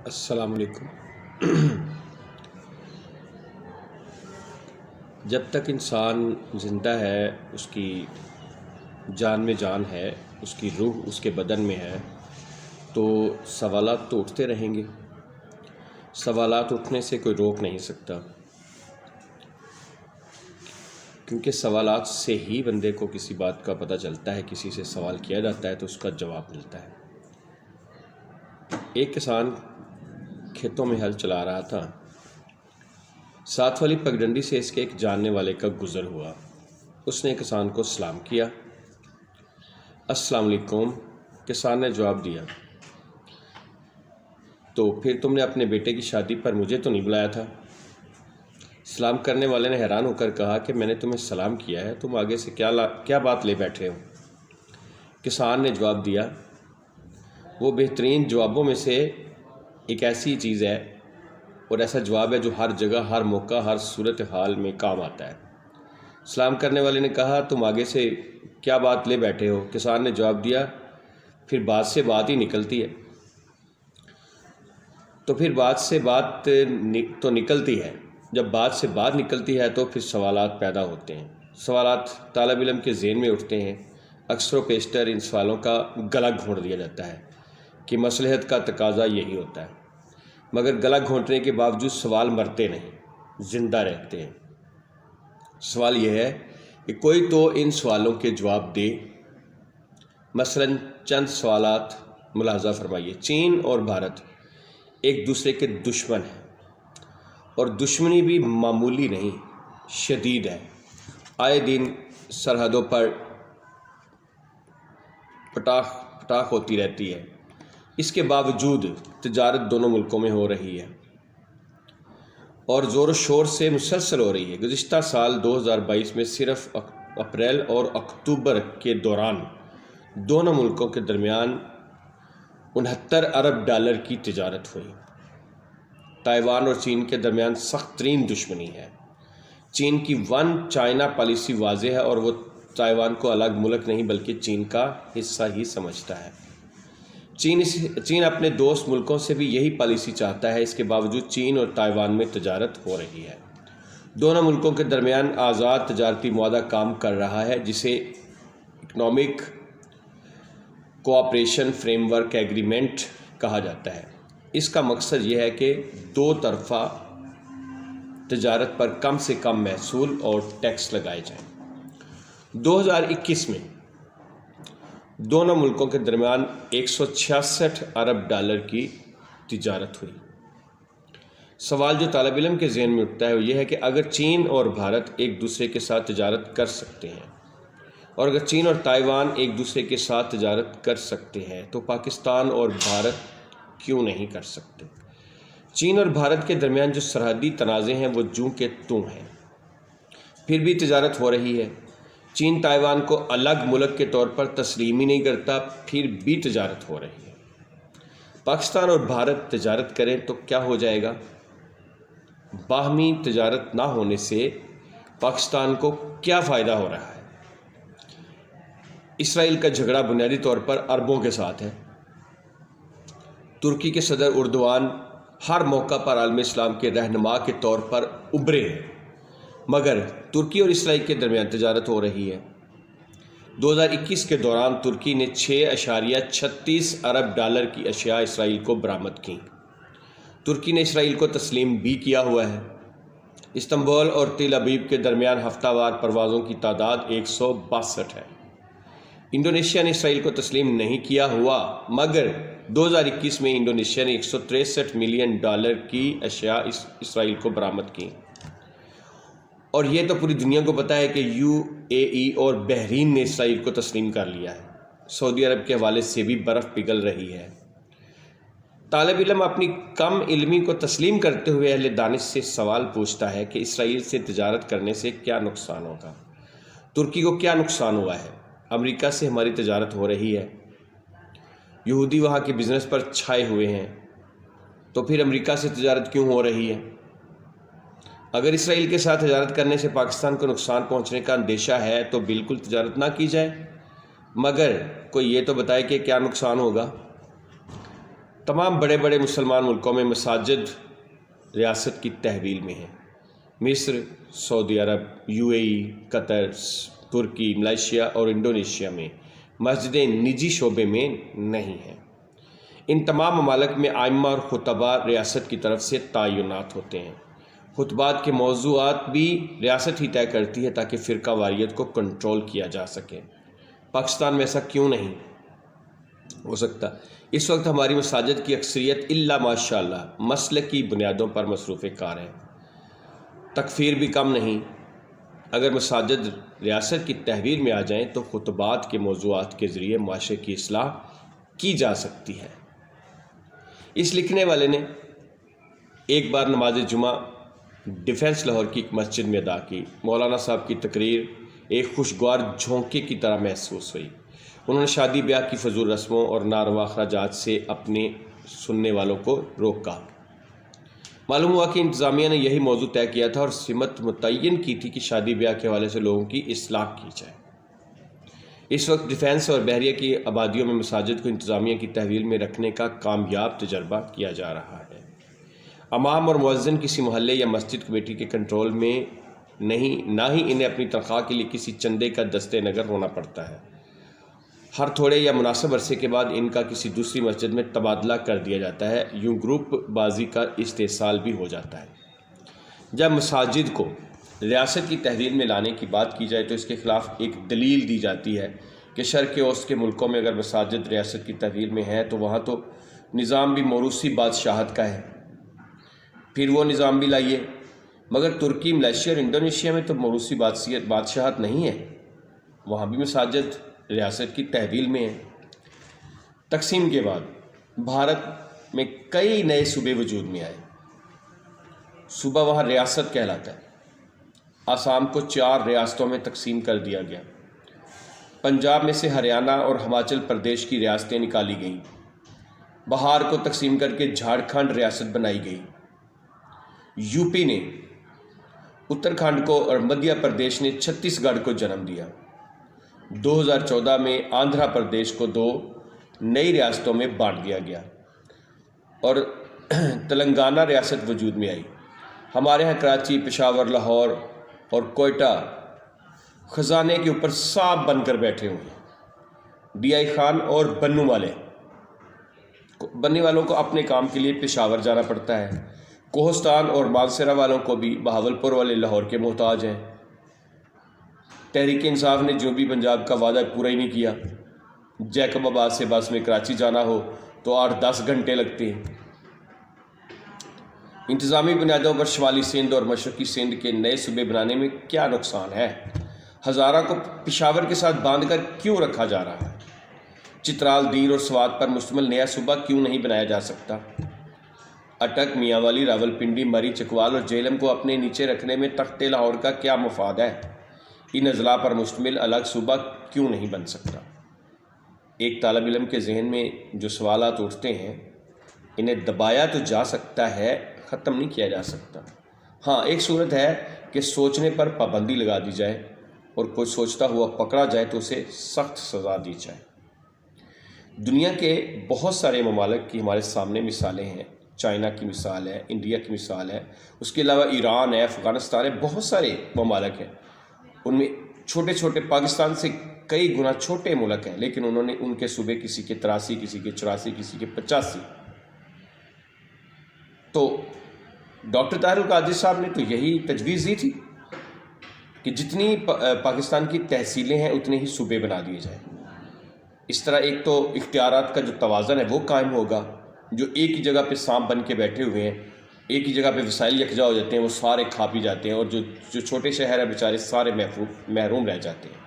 السلام علیکم۔ جب تک انسان زندہ ہے، اس کی جان میں جان ہے، اس کی روح اس کے بدن میں ہے، تو سوالات تو اٹھتے رہیں گے۔ سوالات اٹھنے سے کوئی روک نہیں سکتا، کیونکہ سوالات سے ہی بندے کو کسی بات کا پتہ چلتا ہے۔ کسی سے سوال کیا جاتا ہے تو اس کا جواب ملتا ہے۔ ایک کسان کھیتوں میں ہل چلا رہا تھا، ساتھ والی پگڈنڈی سے اس کے ایک جاننے والے کا گزر ہوا۔ اس نے کسان کو سلام کیا۔ السلام علیکم، کسان نے جواب دیا۔ تو پھر تم نے اپنے بیٹے کی شادی پر مجھے تو نہیں بلایا تھا؟ سلام کرنے والے نے حیران ہو کر کہا کہ میں نے تمہیں سلام کیا ہے، تم آگے سے کیا بات لے بیٹھے ہو؟ کسان نے جواب دیا، وہ بہترین جوابوں میں سے ایک ایسی چیز ہے اور ایسا جواب ہے جو ہر جگہ، ہر موقع، ہر صورتحال میں کام آتا ہے۔ سلام کرنے والے نے کہا، تم آگے سے کیا بات لے بیٹھے ہو؟ کسان نے جواب دیا، پھر بات سے بات ہی نکلتی ہے۔ تو پھر بات سے بات تو نکلتی ہے، جب بات سے بات نکلتی ہے تو پھر سوالات پیدا ہوتے ہیں۔ سوالات طالب علم کے ذہن میں اٹھتے ہیں۔ اکثر و بیشتر ان سوالوں کا گلا گھونٹ دیا جاتا ہے کہ مصلحت کا تقاضا یہی ہوتا ہے، مگر گلا گھونٹنے کے باوجود سوال مرتے نہیں، زندہ رہتے ہیں۔ سوال یہ ہے کہ کوئی تو ان سوالوں کے جواب دے۔ مثلاً چند سوالات ملاحظہ فرمائیے۔ چین اور بھارت ایک دوسرے کے دشمن ہیں، اور دشمنی بھی معمولی نہیں، شدید ہے۔ آئے دن سرحدوں پر پٹاخ ہوتی رہتی ہے۔ اس کے باوجود تجارت دونوں ملکوں میں ہو رہی ہے اور زور و شور سے مسلسل ہو رہی ہے۔ گزشتہ سال 2022 میں صرف اپریل اور اکتوبر کے دوران دونوں ملکوں کے درمیان 69 ارب ڈالر کی تجارت ہوئی۔ تائیوان اور چین کے درمیان سخت ترین دشمنی ہے۔ چین کی ون چائنا پالیسی واضح ہے اور وہ تائیوان کو الگ ملک نہیں بلکہ چین کا حصہ ہی سمجھتا ہے۔ چین اپنے دوست ملکوں سے بھی یہی پالیسی چاہتا ہے۔ اس کے باوجود چین اور تائیوان میں تجارت ہو رہی ہے۔ دونوں ملکوں کے درمیان آزاد تجارتی معاہدہ کام کر رہا ہے، جسے economic cooperation frame work agreement کہا جاتا ہے۔ اس کا مقصد یہ ہے کہ دو طرفہ تجارت پر کم سے کم محصول اور ٹیکس لگائے جائیں۔ 2021 میں دونوں ملکوں کے درمیان 166 ارب ڈالر کی تجارت ہوئی۔ سوال جو طالب علم کے ذہن میں اٹھتا ہے وہ یہ ہے کہ اگر چین اور بھارت ایک دوسرے کے ساتھ تجارت کر سکتے ہیں، اور اگر چین اور تائیوان ایک دوسرے کے ساتھ تجارت کر سکتے ہیں، تو پاکستان اور بھارت کیوں نہیں کر سکتے؟ چین اور بھارت کے درمیان جو سرحدی تنازع ہیں وہ جوں کے توں ہیں، پھر بھی تجارت ہو رہی ہے۔ چین تائیوان کو الگ ملک کے طور پر تسلیم ہی نہیں کرتا، پھر بھی تجارت ہو رہی ہے۔ پاکستان اور بھارت تجارت کریں تو کیا ہو جائے گا؟ باہمی تجارت نہ ہونے سے پاکستان کو کیا فائدہ ہو رہا ہے؟ اسرائیل کا جھگڑا بنیادی طور پر عربوں کے ساتھ ہے۔ ترکی کے صدر اردوان ہر موقع پر عالم اسلام کے رہنما کے طور پر ابھرے ہیں، مگر ترکی اور اسرائیل کے درمیان تجارت ہو رہی ہے۔ 2021 کے دوران ترکی نے 6.36 ارب ڈالر کی اشیاء اسرائیل کو برآمد کیں۔ ترکی نے اسرائیل کو تسلیم بھی کیا ہوا ہے۔ استنبول اور تل ابیب کے درمیان ہفتہ وار پروازوں کی تعداد 162 ہے۔ انڈونیشیا نے اسرائیل کو تسلیم نہیں کیا ہوا، مگر 2021 میں انڈونیشیا نے 163 ملین ڈالر کی اشیاء اسرائیل کو برآمد کیں۔ اور یہ تو پوری دنیا کو پتہ ہے کہ UAE اور بحرین نے اسرائیل کو تسلیم کر لیا ہے۔ سعودی عرب کے حوالے سے بھی برف پگھل رہی ہے۔ طالب علم اپنی کم علمی کو تسلیم کرتے ہوئے اہل دانش سے سوال پوچھتا ہے کہ اسرائیل سے تجارت کرنے سے کیا نقصان ہوگا؟ ترکی کو کیا نقصان ہوا ہے؟ امریکہ سے ہماری تجارت ہو رہی ہے، یہودی وہاں کے بزنس پر چھائے ہوئے ہیں، تو پھر امریکہ سے تجارت کیوں ہو رہی ہے؟ اگر اسرائیل کے ساتھ تجارت کرنے سے پاکستان کو نقصان پہنچنے کا اندیشہ ہے تو بالکل تجارت نہ کی جائے، مگر کوئی یہ تو بتائے کہ کیا نقصان ہوگا۔ تمام بڑے بڑے مسلمان ملکوں میں مساجد ریاست کی تحویل میں ہیں۔ مصر، سعودی عرب، UAE، قطر، ترکی، ملائیشیا اور انڈونیشیا میں مسجدیں نجی شعبے میں نہیں ہیں۔ ان تمام ممالک میں ائمہ اور خطباء ریاست کی طرف سے تعینات ہوتے ہیں۔ خطبات کے موضوعات بھی ریاست ہی طے کرتی ہے تاکہ فرقہ واریت کو کنٹرول کیا جا سکے۔ پاکستان میں ایسا کیوں نہیں ہو سکتا؟ اس وقت ہماری مساجد کی اکثریت الا ماشاء اللہ مسلکی بنیادوں پر مصروف کار ہے۔ تکفیر بھی کم نہیں۔ اگر مساجد ریاست کی تحویل میں آ جائیں تو خطبات کے موضوعات کے ذریعے معاشرے کی اصلاح کی جا سکتی ہے۔ اس لکھنے والے نے ایک بار نماز جمعہ ڈیفنس لاہور کی ایک مسجد میں ادا کی۔ مولانا صاحب کی تقریر ایک خوشگوار جھونکے کی طرح محسوس ہوئی۔ انہوں نے شادی بیاہ کی فضول رسموں اور ناروا اخراجات سے اپنے سننے والوں کو روکا۔ معلوم ہوا کہ انتظامیہ نے یہی موضوع طے کیا تھا اور سمت متعین کی تھی کہ شادی بیاہ کے حوالے سے لوگوں کی اصلاح کی جائے۔ اس وقت ڈیفنس اور بحریہ کی آبادیوں میں مساجد کو انتظامیہ کی تحویل میں رکھنے کا کامیاب تجربہ کیا جا رہا ہے۔ امام اور مؤذن کسی محلے یا مسجد کمیٹی کے کنٹرول میں نہیں، نہ ہی انہیں اپنی تنخواہ کے لیے کسی چندے کا دست نگر ہونا پڑتا ہے۔ ہر تھوڑے یا مناسب عرصے کے بعد ان کا کسی دوسری مسجد میں تبادلہ کر دیا جاتا ہے۔ یوں گروپ بازی کا استحصال بھی ہو جاتا ہے۔ جب مساجد کو ریاست کی تحویل میں لانے کی بات کی جائے تو اس کے خلاف ایک دلیل دی جاتی ہے کہ شرق اوسط کے ملکوں میں اگر مساجد ریاست کی تحویل میں ہے تو وہاں تو نظام بھی موروثی بادشاہت کا ہے، پھر وہ نظام بھی لائیے۔ مگر ترکی، ملائیشیا اور انڈونیشیا میں تو موروثی بادشاہت نہیں ہے، وہاں بھی مساجد ریاست کی تحویل میں ہے۔ تقسیم کے بعد بھارت میں کئی نئے صوبے وجود میں آئے۔ صوبہ وہاں ریاست کہلاتا ہے۔ آسام کو 4 ریاستوں میں تقسیم کر دیا گیا۔ پنجاب میں سے ہریانہ اور ہماچل پردیش کی ریاستیں نکالی گئیں۔ بہار کو تقسیم کر کے جھارکھنڈ ریاست بنائی گئی۔ UP نے اتراکھنڈ کو اور مدھیہ پردیش نے چھتیس گڑھ کو جنم دیا۔ 2014 میں آندھرا پردیش کو 2 نئی ریاستوں میں بانٹ دیا گیا اور تلنگانہ ریاست وجود میں آئی۔ ہمارے ہاں کراچی، پشاور، لاہور اور کوئٹہ خزانے کے اوپر سانپ بن کر بیٹھے ہوئے ہیں۔ DI خان اور بنو والوں کو اپنے کام کے لیے پشاور جانا پڑتا ہے۔ کوہستان اور مانسیرا والوں کو بھی بہاولپور والے لاہور کے محتاج ہیں۔ تحریک انصاف نے جنوبی پنجاب کا وعدہ پورا ہی نہیں کیا۔ جیکب آباد سے بس میں کراچی جانا ہو تو 8-10 گھنٹے لگتے ہیں۔ انتظامی بنیادوں پر شمالی سندھ اور مشرقی سندھ کے نئے صوبے بنانے میں کیا نقصان ہے؟ ہزارہ کو پشاور کے ساتھ باندھ کر کیوں رکھا جا رہا ہے؟ چترال، دیر اور سوات پر مشتمل نیا صوبہ کیوں نہیں بنایا جا سکتا؟ اٹک، میاں والی، راولپنڈی، مری، چکوال اور جہلم کو اپنے نیچے رکھنے میں تخت لاہور کا کیا مفاد ہے؟ ان اضلاع پر مشتمل الگ صوبہ کیوں نہیں بن سکتا؟ ایک طالب علم کے ذہن میں جو سوالات اٹھتے ہیں انہیں دبایا تو جا سکتا ہے، ختم نہیں کیا جا سکتا۔ ہاں، ایک صورت ہے کہ سوچنے پر پابندی لگا دی جائے اور کوئی سوچتا ہوا پکڑا جائے تو اسے سخت سزا دی جائے۔ دنیا کے بہت سارے ممالک کی ہمارے سامنے مثالیں ہیں۔ چائنا کی مثال ہے، انڈیا کی مثال ہے، اس کے علاوہ ایران ہے، افغانستان ہے، بہت سارے ممالک ہیں۔ ان میں چھوٹے چھوٹے، پاکستان سے کئی گنا چھوٹے ملک ہیں، لیکن انہوں نے ان کے صوبے کسی کے 83، کسی کے 84، کسی کے 85۔ تو ڈاکٹر طاہر القادری صاحب نے تو یہی تجویز دی تھی کہ جتنی پاکستان کی تحصیلیں ہیں اتنے ہی صوبے بنا دیے جائیں۔ اس طرح ایک تو اختیارات کا جو توازن ہے وہ قائم ہوگا۔ جو ایک ہی جگہ پہ سانپ بن کے بیٹھے ہوئے ہیں، ایک ہی جگہ پہ وسائل یکجا ہو جاتے ہیں، وہ سارے کھا پی جاتے ہیں، اور جو چھوٹے شہر ہیں بیچارے سارے محروم رہ جاتے ہیں۔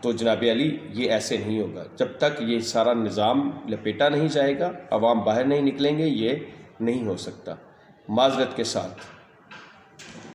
تو جناب علی، یہ ایسے نہیں ہوگا جب تک یہ سارا نظام لپیٹا نہیں جائے گا، عوام باہر نہیں نکلیں گے، یہ نہیں ہو سکتا۔ معذرت کے ساتھ